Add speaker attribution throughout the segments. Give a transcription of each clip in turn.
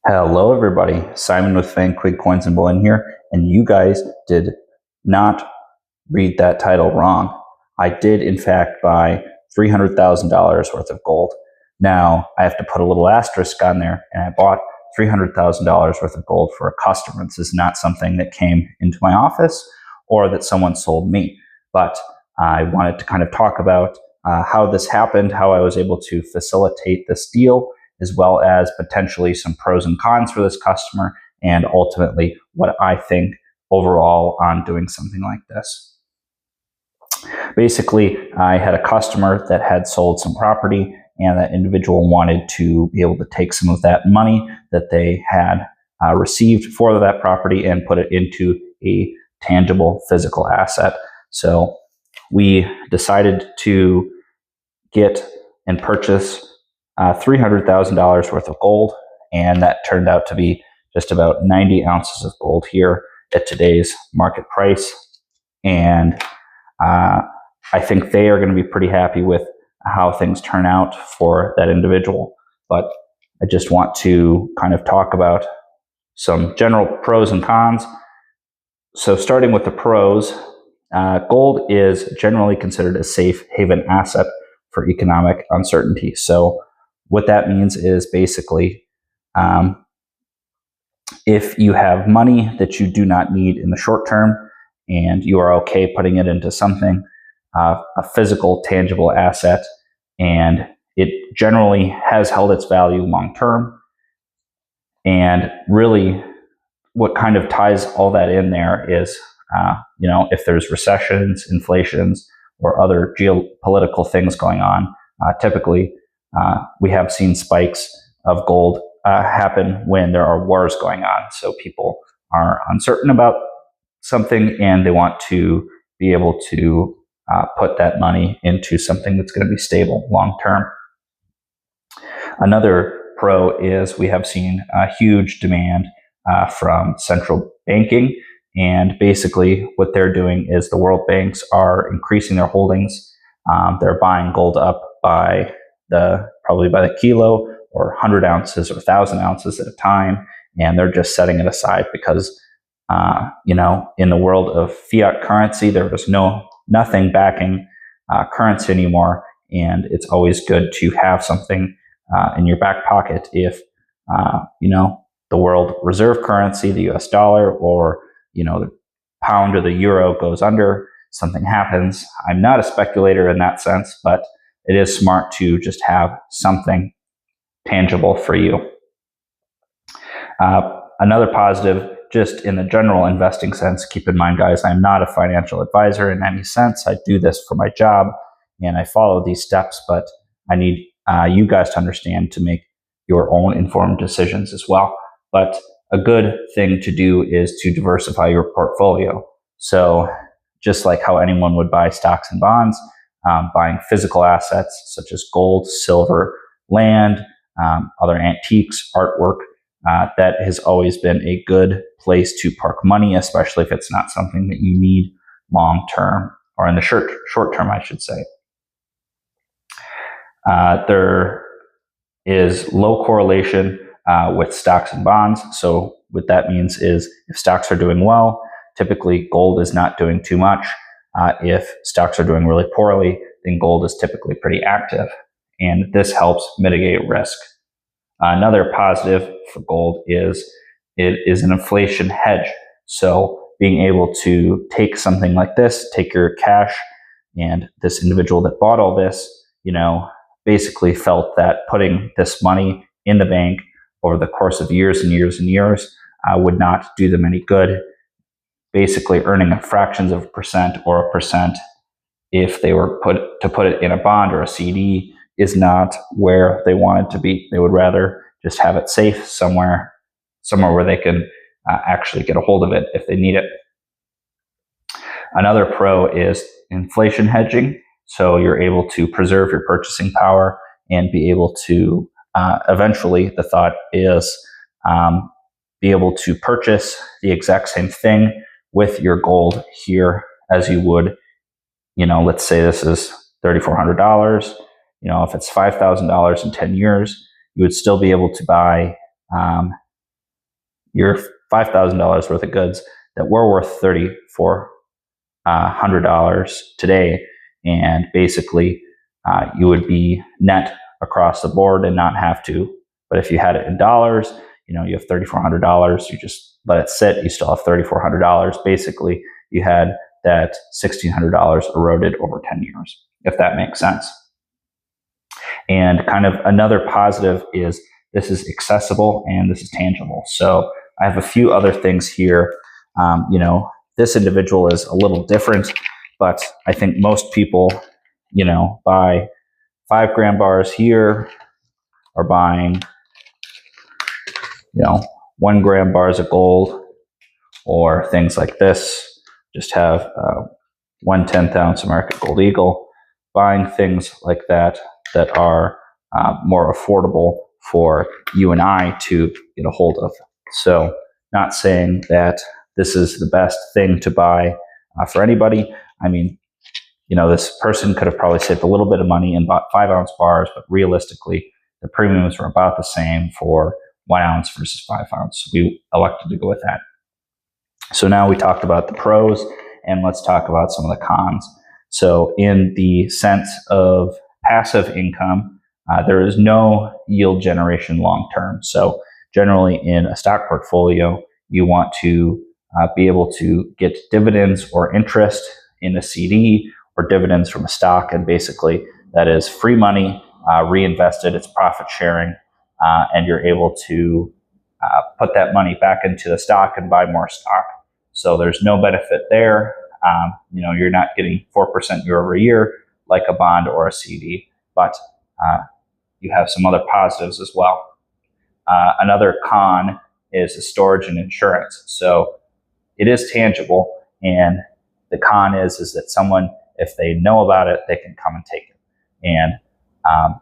Speaker 1: Hello, everybody. Simon with Quigg Coins and Bullion here, and you guys did not read that title wrong. I did, in fact, buy $300,000 worth of gold. Now, I have to put a little asterisk on there, and I bought $300,000 worth of gold for a customer. This is not something that came into my office or that someone sold me, but I wanted to kind of talk about how this happened, how I was able to facilitate this deal, as well as potentially some pros and cons for this customer, and ultimately what I think overall on doing something like this. Basically, I had a customer that had sold some property, and that individual wanted to be able to take some of that money that they had received for that property and put it into a tangible physical asset. So we decided to get and purchase $300,000 worth of gold, and that turned out to be just about 90 ounces of gold here at today's market price. And I think they are going to be pretty happy with how things turn out for that individual. But I just want to kind of talk about some general pros and cons. So starting with the pros, gold is generally considered a safe haven asset for economic uncertainty. So what that means is basically, if you have money that you do not need in the short term and you are okay putting it into something, a physical, tangible asset, and it generally has held its value long term. And really, what kind of ties all that in there is, if there's recessions, inflations, or other geopolitical things going on, typically we have seen spikes of gold happen when there are wars going on. So people are uncertain about something and they want to be able to put that money into something that's going to be stable long term. Another pro is we have seen a huge demand from central banking. And basically what they're doing is the world banks are increasing their holdings. They're buying gold up by probably by the kilo, or 100 ounces or 1,000 ounces at a time. And they're just setting it aside because, in the world of fiat currency, there is nothing backing currency anymore. And it's always good to have something in your back pocket if, the world reserve currency, the US dollar, or, the pound or the euro goes under, something happens. I'm not a speculator in that sense, but it is smart to just have something tangible for you. Another positive, just in the general investing sense, keep in mind, guys, I'm not a financial advisor in any sense. I do this for my job and I follow these steps, but I need you guys to understand to make your own informed decisions as well. But a good thing to do is to diversify your portfolio. So just like how anyone would buy stocks and bonds, buying physical assets such as gold, silver, land, other antiques, artwork, that has always been a good place to park money, especially if it's not something that you need long term, or in the short term, I should say. There is low correlation with stocks and bonds. So what that means is if stocks are doing well, typically gold is not doing too much. If stocks are doing really poorly, then gold is typically pretty active. And this helps mitigate risk. Another positive for gold is it is an inflation hedge. So being able to take something like this, take your cash, and this individual that bought all this, basically felt that putting this money in the bank over the course of years and years and years would not do them any good. Basically earning fractions of a percent or a percent if they were to put it in a bond or a CD is not where they want it to be. They would rather just have it safe somewhere where they can actually get a hold of it if they need it. Another pro is inflation hedging. So you're able to preserve your purchasing power and be able to eventually, the thought is, be able to purchase the exact same thing with your gold here as you would, let's say this is $3,400. If it's $5,000 in 10 years, you would still be able to buy your $5,000 worth of goods that were worth $3,400 today, and basically you would be net across the board and not have to. But if you had it in dollars, you have $3,400, you just let it sit, you still have $3,400. Basically, you had that $1,600 eroded over 10 years, if that makes sense. And kind of another positive is this is accessible and this is tangible. So I have a few other things here. This individual is a little different, but I think most people, buy 5 gram bars here, are buying, 1 gram bars of gold, or things like this. Just have 1/10 ounce American Gold Eagle, buying things like that are more affordable for you and I to get a hold of. So, not saying that this is the best thing to buy for anybody. I mean, this person could have probably saved a little bit of money and bought 5-ounce bars, but realistically, the premiums were about the same for 1 ounce versus 5 ounce. So we elected to go with that. So now we talked about the pros, and let's talk about some of the cons. So in the sense of passive income, there is no yield generation long term. So generally in a stock portfolio, you want to be able to get dividends or interest in a CD or dividends from a stock, and basically that is free money reinvested, it's profit sharing, and you're able to put that money back into the stock and buy more stock. So there's no benefit there. You're not getting 4% year over year like a bond or a CD, but you have some other positives as well. Another con is the storage and insurance. So it is tangible, and the con is that someone, if they know about it, they can come and take it. And I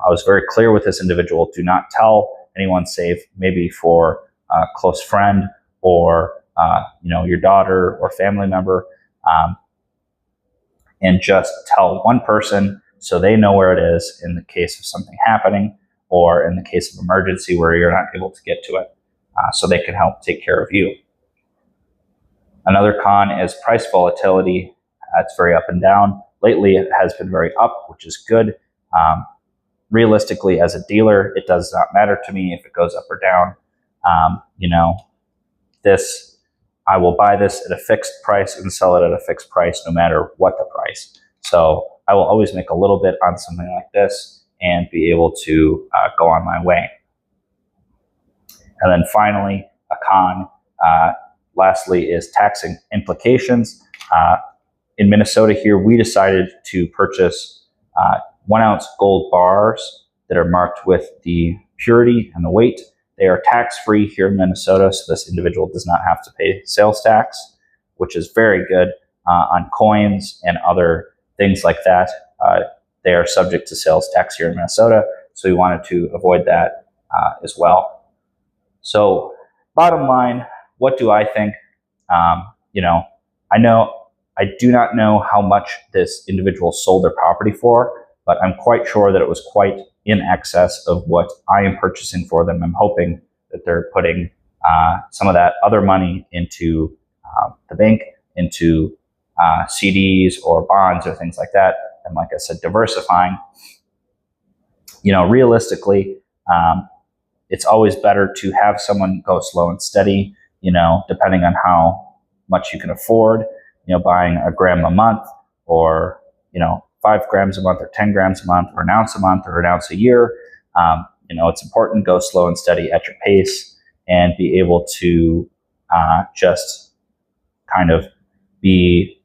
Speaker 1: was very clear with this individual: do not tell anyone, save maybe for a close friend or your daughter or family member, and just tell one person so they know where it is in the case of something happening, or in the case of emergency where you're not able to get to it, so they can help take care of you. Another con is price volatility. It's very up and down. Lately, it has been very up, which is good. Realistically, as a dealer, it does not matter to me if it goes up or down. I will buy this at a fixed price and sell it at a fixed price no matter what the price. So I will always make a little bit on something like this and be able to go on my way. And then finally, a con, lastly, is tax implications. In Minnesota here, we decided to purchase 1 ounce gold bars that are marked with the purity and the weight. They are tax-free here in Minnesota, so this individual does not have to pay sales tax, which is very good. On coins and other things like that, they are subject to sales tax here in Minnesota, so we wanted to avoid that as well. So bottom line, what do I think? I do not know how much this individual sold their property for, but I'm quite sure that it was quite in excess of what I am purchasing for them. I'm hoping that they're putting some of that other money into the bank, into CDs or bonds or things like that. And like I said, diversifying. Realistically, it's always better to have someone go slow and steady, depending on how much you can afford, buying a gram a month, or, 5 grams a month, or 10 grams a month, or an ounce a month, or an ounce a year. It's important to go slow and steady at your pace and be able to just kind of be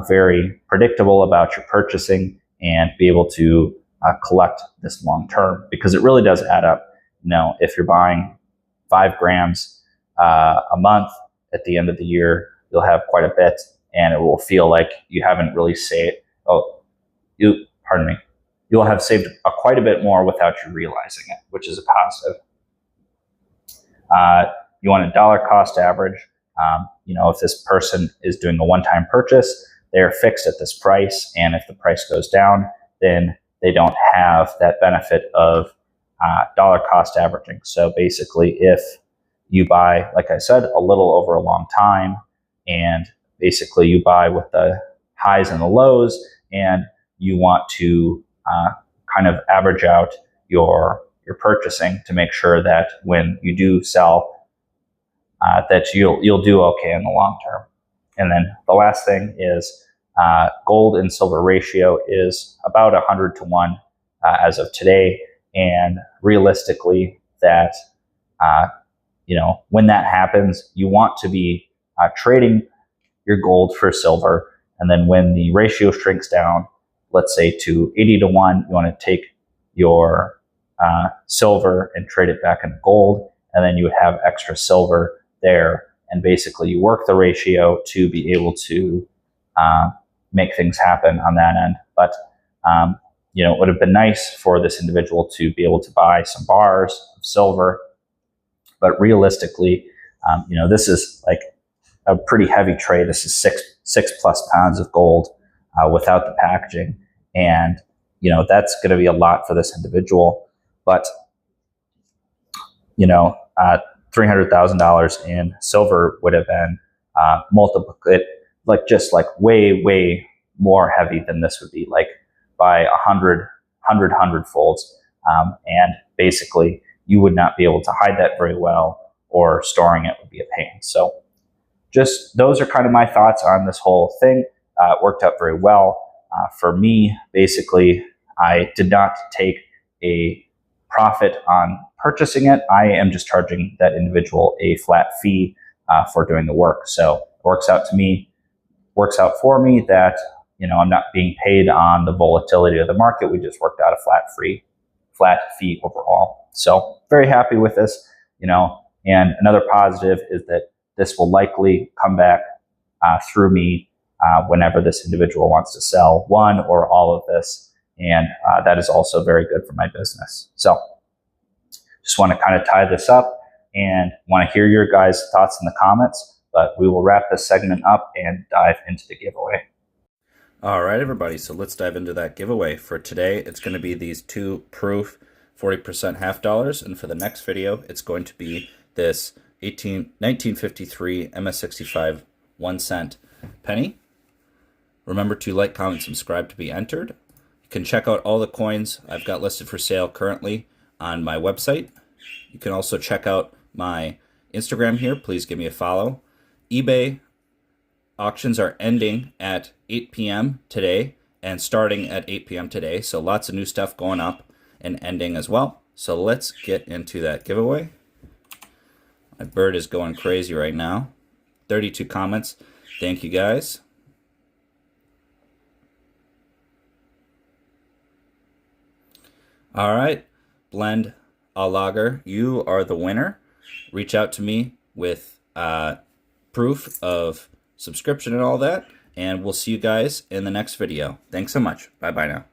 Speaker 1: very predictable about your purchasing and be able to collect this long term, because it really does add up. If you're buying 5 grams a month, at the end of the year, you'll have quite a bit, and it will feel like you haven't really saved. You'll have saved quite a bit more without you realizing it, which is a positive. You want a dollar cost average. If this person is doing a one-time purchase, they're fixed at this price, and if the price goes down, then they don't have that benefit of dollar cost averaging. So basically, if you buy, like I said, a little over a long time, and basically you buy with the highs and the lows, and you want to kind of average out your purchasing to make sure that when you do sell, that you'll do okay in the long term. And then the last thing is gold and silver ratio is about 100 to 1 as of today, and realistically, that when that happens, you want to be trading your gold for silver, and then when the ratio shrinks down, let's say to 80 to 1, you want to take your silver and trade it back into gold, and then you would have extra silver there, and basically you work the ratio to be able to make things happen on that end. But it would have been nice for this individual to be able to buy some bars of silver, but realistically, this is like a pretty heavy trade. This is six plus pounds of gold without the packaging, and that's going to be a lot for this individual. But $300,000 in silver would have been way more heavy than this would be, like by 100 folds, and basically you would not be able to hide that very well, or storing it would be a pain. So just those are kind of my thoughts on this whole thing. It worked out very well for me. Basically, I did not take a profit on purchasing it. I am just charging that individual a flat fee for doing the work. So it works out for me that I'm not being paid on the volatility of the market. We just worked out a flat fee overall. So very happy with this. And another positive is that this will likely come back through me whenever this individual wants to sell one or all of this, and that is also very good for my business. So just want to kind of tie this up and want to hear your guys' thoughts in the comments, but we will wrap this segment up and dive into the giveaway.
Speaker 2: All right, everybody, so let's dive into that giveaway. For today, it's going to be these 2 proof 40% half dollars, and for the next video, it's going to be this 1953 MS65 1 cent penny. Remember to like, comment, subscribe to be entered. You can check out all the coins I've got listed for sale currently on my website. You can also check out my Instagram here. Please give me a follow. eBay auctions are ending at 8 p.m. today and starting at 8 p.m. today. So lots of new stuff going up and ending as well. So let's get into that giveaway. My bird is going crazy right now. 32 comments. Thank you, guys. All right, Blend a Lager, you are the winner. Reach out to me with proof of subscription and all that, and we'll see you guys in the next video. Thanks so much. Bye-bye now.